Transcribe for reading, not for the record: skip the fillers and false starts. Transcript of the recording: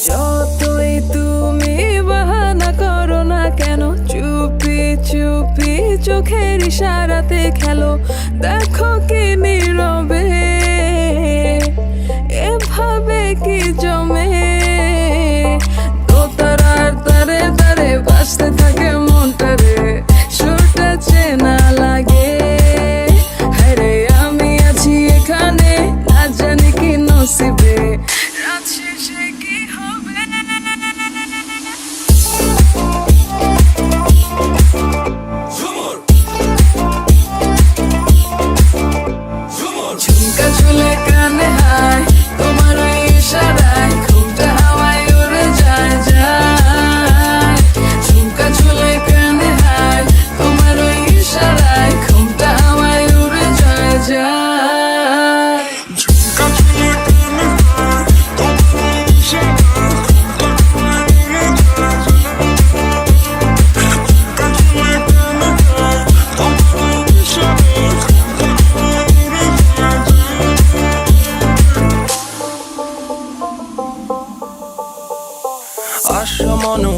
যতই তুমি বাহানা করো না কেন, চুপি চুপি চোখের ইশারাতে খেলো। দেখো কি নীরবে এভাবে কি জমে, দোতারার তারে তারে বাজতে থাকে মনটারে, সুরটা চেনা লাগে। হরে আমি আছি এখানে, না জানি কি নসিবে, রাত শেষে কি হবে। ঝুমকা ঝুলে কানে হায়, তোমার ওই ইশারায় ঘুমটা হাওয়ায় উড়ে যায় যায়। ঝুমকা ঝুলে কানে হায়, তোমার ওই ইশারায় ঘুমটা হাওয়ায় উড়ে যায় যায়। ঝুমকা ঝুলে কানে হায়, তোমার ওই ইশারায় ঘুমটা হাওয়ায় উড়ে যায় যায়। ঝুমকা ঝুলে কানে হায়, তোমার ওই ইশারায় ঘুমটা হাওয়ায় উড়ে যায় যায়। আসো মনো